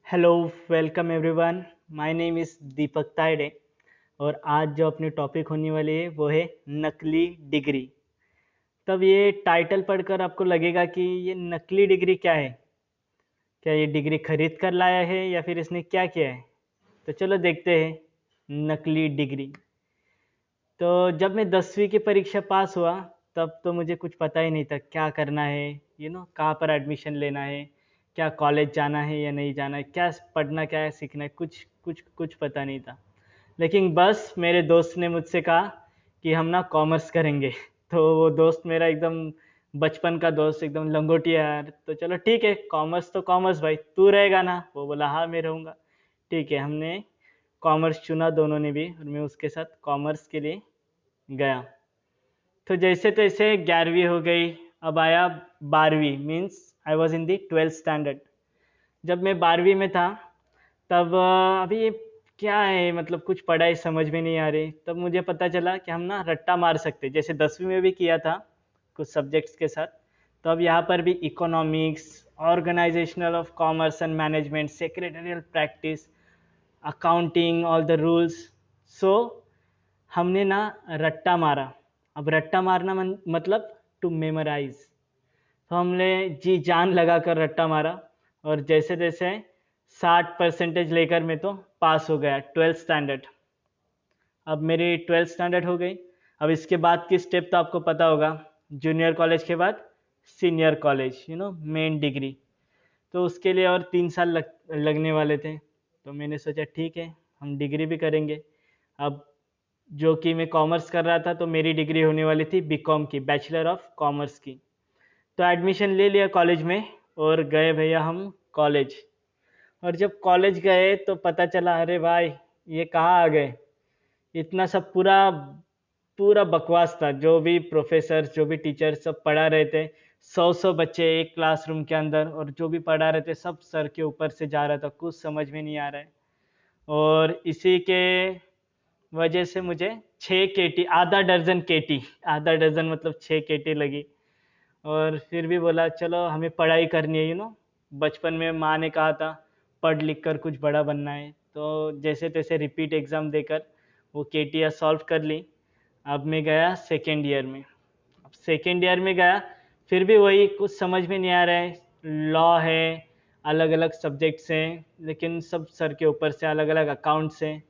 Hello, welcome everyone. My name is Deepak Tayade और आज जो अपनी टॉपिक होने वाली है वो है नकली डिग्री। तब ये टाइटल पढ़कर आपको लगेगा कि ये नकली डिग्री क्या है? क्या ये डिग्री खरीद कर लाया है या फिर इसने क्या किया है? तो चलो देखते हैं नकली डिग्री। तो जब मैं 10वीं की परीक्षा पास हुआ तब तो मुझे कुछ पता ही नहीं था क्या करना है, कहाँ पर एडमिशन लेना है, क्या कॉलेज जाना है या नहीं जाना है, क्या पढ़ना, क्या है सीखना है, कुछ कुछ कुछ पता नहीं था। लेकिन बस मेरे दोस्त ने मुझसे कहा कि हम ना कॉमर्स करेंगे। तो वो दोस्त मेरा एकदम बचपन का दोस्त, एकदम लंगोटिया यार। तो चलो ठीक है, कॉमर्स तो कॉमर्स भाई, तू रहेगा ना? वो बोला हाँ मैं रहूँगा। ठीक है, हमने कॉमर्स चुना दोनों ने भी और मैं उसके साथ कॉमर्स के लिए गया। तो जैसे तैसे 11वीं हो गई, अब आया 12वीं, means I was in the 12th standard. जब मैं 12वीं में था तब अभी ये क्या है, मतलब कुछ पढ़ाई समझ में नहीं आ रही। तब मुझे पता चला कि हम ना रट्टा मार सकते, जैसे 10वीं में भी किया था कुछ सब्जेक्ट्स के साथ। तो अब यहाँ पर भी economics, organizational of commerce and management, secretarial practice, accounting, all the rules. So हमने ना रट्टा मारा। अब रट्टा मारना मतलब टू मेमोराइज। तो हमने जी जान लगा कर रट्टा मारा और जैसे तैसे 60% लेकर मैं तो पास हो गया 12th स्टैंडर्ड। अब मेरी 12th स्टैंडर्ड हो गई। अब इसके बाद की स्टेप तो आपको पता होगा, जूनियर कॉलेज के बाद सीनियर कॉलेज, मेन डिग्री। तो उसके लिए और 3 साल लगने वाले थे। तो मैंने सोचा ठीक है, हम डिग्री भी करेंगे। अब जो कि मैं कॉमर्स कर रहा था तो मेरी डिग्री होने वाली थी बीकॉम की, बैचलर ऑफ कॉमर्स की। तो एडमिशन ले लिया कॉलेज में और गए भैया हम कॉलेज। और जब कॉलेज गए तो पता चला अरे भाई ये कहाँ आ गए। इतना सब पूरा पूरा बकवास था। जो भी प्रोफेसर, जो भी टीचर सब पढ़ा रहे थे, 100 बच्चे एक क्लासरूम के अंदर, और जो भी पढ़ा रहे थे सब सर के ऊपर से जा रहा था, कुछ समझ में नहीं आ रहा है। और इसी के वजह से मुझे 6 केटी, आधा दर्जन केटी, आधा दर्जन मतलब 6 केटी लगी। और फिर भी बोला चलो हमें पढ़ाई करनी है। बचपन में माँ ने कहा था पढ़ लिख कर कुछ बड़ा बनना है। तो जैसे तैसे रिपीट एग्ज़ाम देकर वो केटियाँ सॉल्व कर ली। अब मैं गया सेकेंड ईयर में। अब सेकेंड ईयर में गया, फिर भी वही कुछ समझ में नहीं आ रहा है। लॉ है, अलग अलग सब्जेक्ट्स हैं, लेकिन सब सर के ऊपर से, अलग अलग अकाउंट्स हैं,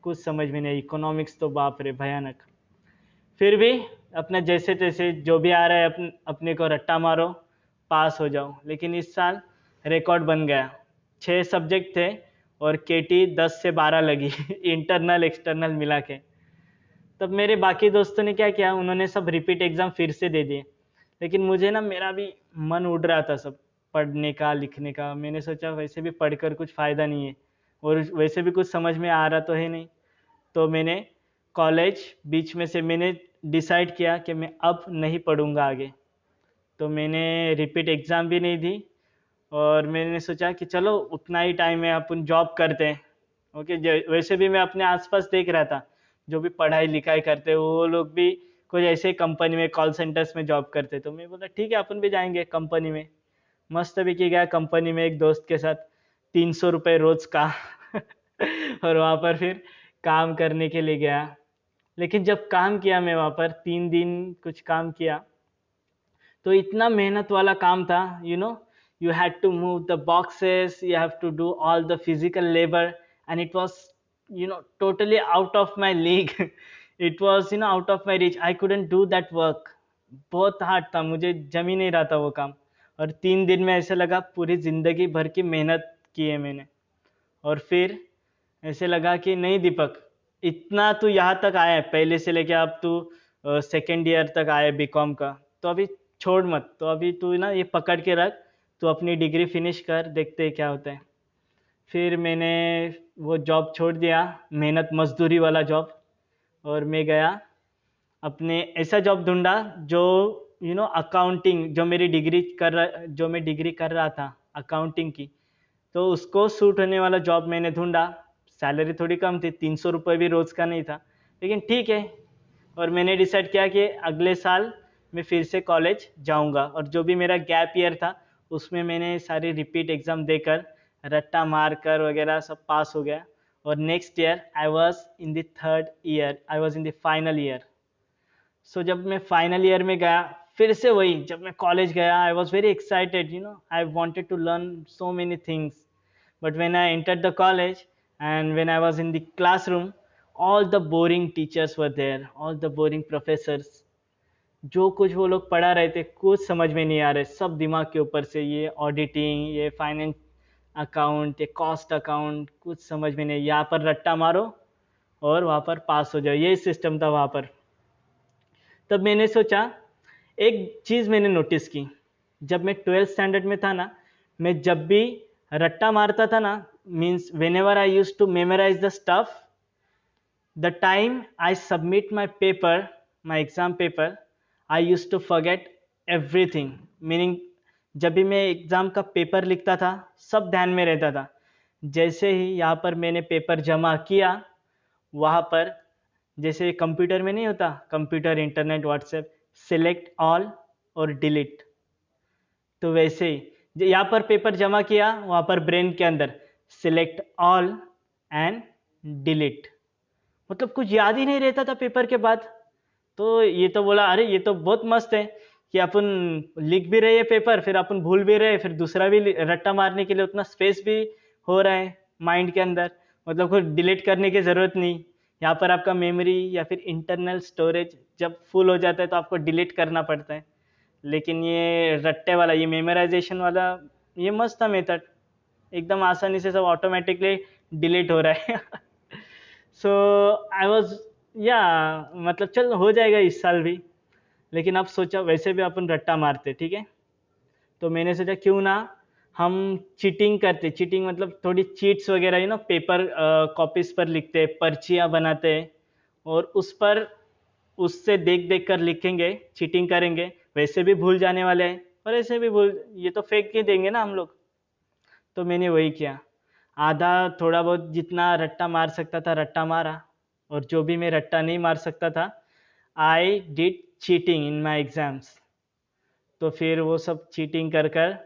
कुछ समझ में नहीं। इकोनॉमिक्स तो बाप रे भयानक। फिर भी अपना जैसे तैसे जो भी आ रहा है अपने को रट्टा मारो, पास हो जाओ। लेकिन इस साल रिकॉर्ड बन गया। 6 सब्जेक्ट थे और केटी 10 से 12 लगी इंटरनल एक्सटर्नल मिला के। तब मेरे बाकी दोस्तों ने क्या किया, उन्होंने सब रिपीट एग्ज़ाम फिर से दे दिए। लेकिन मुझे ना, मेरा भी मन उड़ रहा था सब पढ़ने का, लिखने का। मैंने सोचा वैसे भी पढ़कर कुछ फ़ायदा नहीं है और वैसे भी कुछ समझ में आ रहा तो है नहीं। तो मैंने कॉलेज बीच में से मैंने डिसाइड किया कि मैं अब नहीं पढ़ूँगा आगे। तो मैंने रिपीट एग्ज़ाम भी नहीं दी और मैंने सोचा कि चलो उतना ही टाइम है, अपन जॉब करते हैं। ओके, वैसे भी मैं अपने आसपास देख रहा था जो भी पढ़ाई लिखाई करते हैं वो लोग भी कुछ ऐसे कंपनी में, कॉल सेंटर्स में जॉब करते। तो मैं बोला ठीक है, अपन भी जाएंगे कंपनी में। मस्त भी की गया कंपनी में एक दोस्त के साथ, 300 रुपये रोज़ का और वहाँ पर फिर काम करने के लिए गया। लेकिन जब काम किया मैं वहाँ पर 3 दिन कुछ काम किया, तो इतना मेहनत वाला काम था। You had to move the boxes, you have to do all the physical labour, and it was totally out of my league it was out of my reach. I couldn't do that work. बहुत hard था, मुझे जम ही नहीं रहा था वो काम। और 3 दिन में ऐसे लगा पूरी ज़िंदगी भर की मेहनत की है मैंने। और फिर ऐसे लगा कि नहीं दीपक, इतना तू यहाँ तक आया है पहले से लेके अब तू सेकेंड ईयर तक आया बीकॉम का, तो अभी छोड़ मत। तो अभी तू ना ये पकड़ के रख, तू अपनी डिग्री फिनिश कर, देखते हैं क्या होता है। फिर मैंने वो जॉब छोड़ दिया, मेहनत मजदूरी वाला जॉब, और मैं गया अपने ऐसा जॉब ढूंढा जो अकाउंटिंग, जो मैं डिग्री कर रहा था अकाउंटिंग की, तो उसको सूट होने वाला जॉब मैंने ढूंढा। सैलरी थोड़ी कम थी, 300 रुपये भी रोज़ का नहीं था, लेकिन ठीक है। और मैंने डिसाइड किया कि अगले साल मैं फिर से कॉलेज जाऊंगा, और जो भी मेरा गैप ईयर था उसमें मैंने सारे रिपीट एग्ज़ाम देकर रट्टा मार कर वगैरह सब पास हो गया। और next year I was in the third year, I was in the final year. So जब मैं फाइनल ईयर में गया, फिर से वही, जब मैं कॉलेज गया, I was very excited, I wanted to learn so many things. But when I entered the college and when I was in the classroom, all the boring teachers were there, all the boring professors। जो कुछ वो लोग पढ़ा रहे थे कुछ समझ में नहीं आ रहे, सब दिमाग के ऊपर से, ये ऑडिटिंग, ये फाइनेंस अकाउंट, ये कॉस्ट अकाउंट, कुछ समझ में नहीं। यहाँ पर रट्टा मारो और वहाँ पर पास हो जाओ, यही सिस्टम था वहाँ पर। तब मैंने सोचा, एक चीज़ मैंने नोटिस की, जब मैं 12th स्टैंडर्ड में था ना, मैं जब भी रट्टा मारता था ना, means whenever I use to memorise the stuff, the time I submit my paper, my exam paper, I used to forget everything। meaning जब भी मैं एग्ज़ाम का पेपर लिखता था सब ध्यान में रहता था। जैसे ही यहाँ पर मैंने पेपर जमा किया, वहाँ पर जैसे कंप्यूटर में नहीं होता, computer, internet, WhatsApp, select all और डिलीट, तो वैसे ही यहाँ पर पेपर जमा किया, वहाँ पर ब्रेन के अंदर सिलेक्ट ऑल एंड डिलीट, मतलब कुछ याद ही नहीं रहता था पेपर के बाद। तो ये तो बोला, अरे ये तो बहुत मस्त है कि अपन लिख भी रहे हैं पेपर, फिर अपन भूल भी रहे, फिर दूसरा भी रट्टा मारने के लिए उतना स्पेस भी हो रहा है माइंड के अंदर, मतलब कुछ डिलीट करने की ज़रूरत नहीं। यहाँ पर आपका मेमोरी या फिर इंटरनल स्टोरेज जब फुल हो जाता है तो आपको डिलीट करना पड़ता है। लेकिन ये रट्टे वाला, ये मेमोराइजेशन वाला, ये मस्त था मेथड, एकदम आसानी से सब ऑटोमेटिकली डिलीट हो रहा है। सो आई वॉज, या मतलब चल हो जाएगा इस साल भी। लेकिन अब सोचा वैसे भी अपन रट्टा मारते, ठीक है, तो मैंने सोचा क्यों ना हम चीटिंग करते। चीटिंग मतलब थोड़ी चीट्स वगैरह, पेपर कॉपीज पर लिखते, पर्चियाँ बनाते और उस पर उससे देख देख कर लिखेंगे, चीटिंग करेंगे, वैसे भी भूल जाने वाले हैं और ऐसे भी भूल, ये तो फेंक के देंगे ना हम लोग। तो मैंने वही किया, आधा थोड़ा बहुत जितना रट्टा मार सकता था रट्टा मारा, और जो भी मैं रट्टा नहीं मार सकता था, I did cheating in my exams. तो फिर वो सब चीटिंग कर कर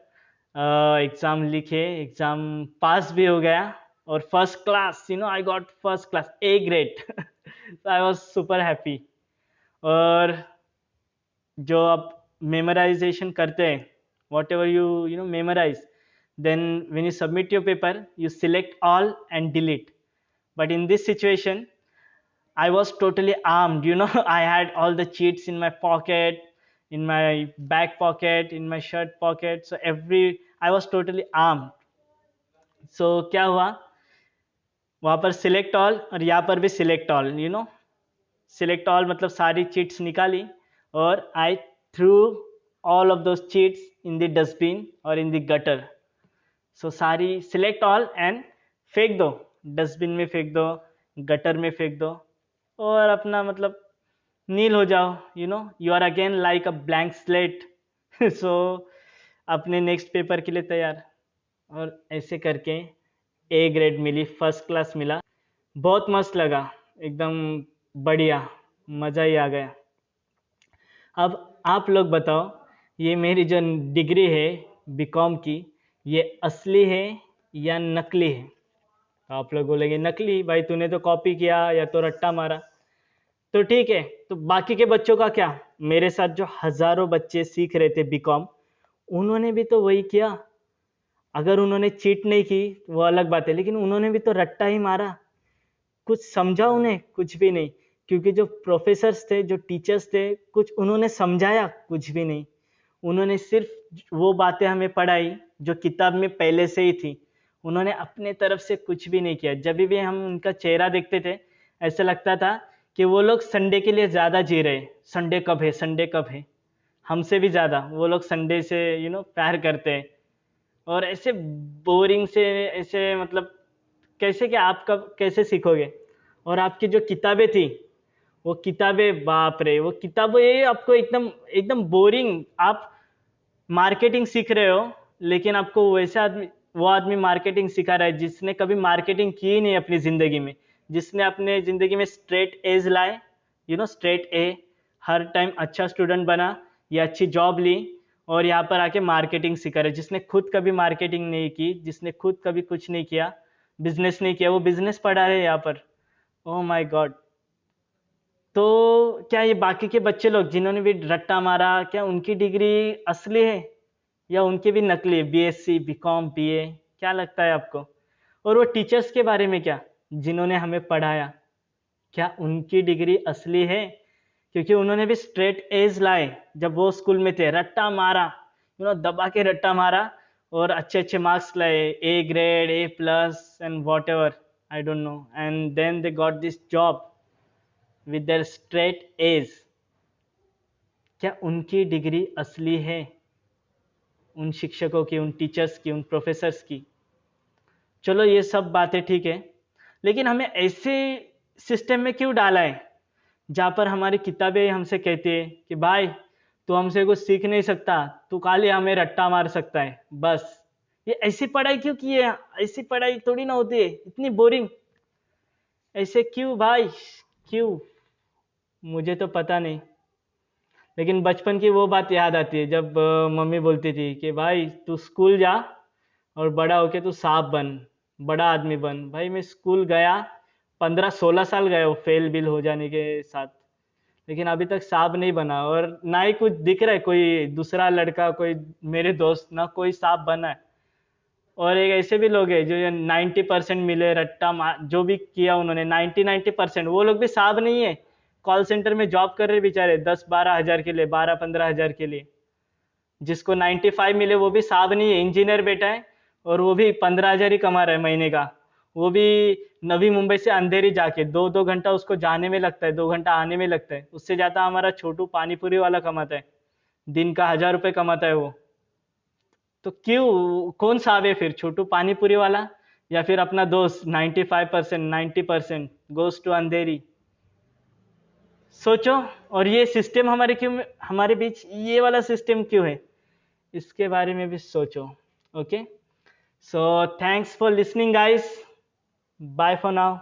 एग्ज़ाम लिखे, एग्ज़ाम पास भी हो गया और first class, I got first class, A grade. तो आई वॉज सुपर हैप्पी। और जो आप मेमोराइजेशन करते हैं, whatever you know memorise, then when you submit your paper you select all and delete, but in this situation I was totally armed, I had all the cheats in my pocket, in my back pocket, in my shirt pocket, so I was totally armed। so क्या हुआ, वहाँ पर select all और यहाँ पर भी select all, select all मतलब सारी चीट्स निकाली और I threw all of those chits in the dustbin और इन द गटर। सो सारी सिलेक्ट ऑल एंड फेंक दो, डस्टबिन में फेंक दो, गटर में फेंक दो, और अपना मतलब नील हो जाओ, you are again like a blank slate. So अपने नेक्स्ट पेपर के लिए तैयार। और ऐसे करके ए ग्रेड मिली, फर्स्ट क्लास मिला, बहुत मस्त लगा, एकदम बढ़िया, मज़ा ही आ गया। अब आप लोग बताओ, ये मेरी जो डिग्री है बीकॉम की, ये असली है या नकली है? तो आप लोग बोलेंगे नकली, भाई तूने तो कॉपी किया या तो रट्टा मारा। तो ठीक है, तो बाकी के बच्चों का क्या? मेरे साथ जो हज़ारों बच्चे सीख रहे थे बीकॉम, उन्होंने भी तो वही किया। अगर उन्होंने चीट नहीं की वो अलग बात है, लेकिन उन्होंने भी तो रट्टा ही मारा। कुछ समझा उन्हें? कुछ भी नहीं, क्योंकि जो प्रोफेसर्स थे, जो टीचर्स थे, कुछ उन्होंने समझाया? कुछ भी नहीं। उन्होंने सिर्फ वो बातें हमें पढ़ाई जो किताब में पहले से ही थी। उन्होंने अपने तरफ से कुछ भी नहीं किया। जब भी हम उनका चेहरा देखते थे, ऐसा लगता था कि वो लोग संडे के लिए ज़्यादा जी रहे। संडे कब है, संडे कब है, हमसे भी ज़्यादा वो लोग संडे से प्यार करते हैं। और ऐसे बोरिंग से, ऐसे मतलब कैसे, कि आप कब कैसे सीखोगे? और आपकी जो किताबें थी, वो किताबें, बाप रे, वो किताबें ये आपको एकदम एकदम बोरिंग। आप मार्केटिंग सीख रहे हो, लेकिन आपको वैसे आदमी, वो आदमी मार्केटिंग सिखा रहा है जिसने कभी मार्केटिंग की ही नहीं अपनी ज़िंदगी में, जिसने अपने ज़िंदगी में स्ट्रेट एज लाए, स्ट्रेट ए, हर टाइम अच्छा स्टूडेंट बना या अच्छी जॉब ली, और यहाँ पर आके मार्केटिंग सिखा रहे, जिसने खुद कभी मार्केटिंग नहीं की, जिसने खुद कभी कुछ नहीं किया, बिजनेस नहीं किया, वो बिजनेस पढ़ा रहे यहाँ पर। Oh my God. तो क्या ये बाकी के बच्चे लोग जिन्होंने भी रट्टा मारा, क्या उनकी डिग्री असली है या उनकी भी नकली है? बीएससी, बीकॉम, बीए, क्या लगता है आपको? और वो टीचर्स के बारे में क्या, जिन्होंने हमें पढ़ाया, क्या उनकी डिग्री असली है? क्योंकि उन्होंने भी स्ट्रेट एज लाए जब वो स्कूल में थे, रट्टा मारा, दबा के रट्टा मारा और अच्छे अच्छे मार्क्स लाए, A grade, A plus and whatever, I don't know, and then they got this job with their straight A's. क्या उनकी डिग्री असली है? उन शिक्षकों की, उन टीचर्स की, उन प्रोफेसर्स की? चलो ये सब बातें ठीक है, लेकिन हमें ऐसे सिस्टम में क्यों डाला है जहाँ पर हमारी किताबें हमसे कहती है कि भाई तू हमसे कुछ सीख नहीं सकता, तू खाली हमें रट्टा मार सकता है बस। ये ऐसी पढ़ाई क्यों की है? ऐसी पढ़ाई थोड़ी ना होती है, इतनी बोरिंग। ऐसे क्यों भाई, क्यों? मुझे तो पता नहीं, लेकिन बचपन की वो बात याद आती है जब मम्मी बोलती थी कि भाई तू स्कूल जा और बड़ा होके तू सांप बन, बड़ा आदमी बन। भाई मैं स्कूल गया, 15-16 साल गए वो फेल बिल हो जाने के साथ, लेकिन अभी तक सांप नहीं बना, और ना ही कुछ दिख रहा है कोई दूसरा लड़का, कोई मेरे दोस्त, ना कोई सांप बना है। और एक ऐसे भी लोग हैं जो ये 90% मिले रट्टा जो भी किया उन्होंने, 90% वो लोग भी सांप नहीं है, कॉल सेंटर में जॉब कर रहे बेचारे 10-12 हज़ार के लिए, 12-15 हज़ार के लिए। जिसको 95 मिले वो भी साहब नहीं है, इंजीनियर बेटा है, और वो भी 15 हज़ार ही कमा रहा है महीने का। वो भी नवी मुंबई से अंधेरी जाके 2-2 घंटा उसको जाने में लगता है, 2 घंटा आने में लगता है। उससे ज़्यादा हमारा छोटू पानीपुरी वाला कमाता है, दिन का 1,000 रुपये कमाता है वो। तो क्यों, कौन साहब है फिर, छोटू पानीपुरी वाला या फिर अपना दोस्त 95%, 90% गोज टू अंधेरी? सोचो। और ये सिस्टम हमारे क्यों, हमारे बीच ये वाला सिस्टम क्यों है, इसके बारे में भी सोचो। Okay, so thanks for listening guys, bye for now.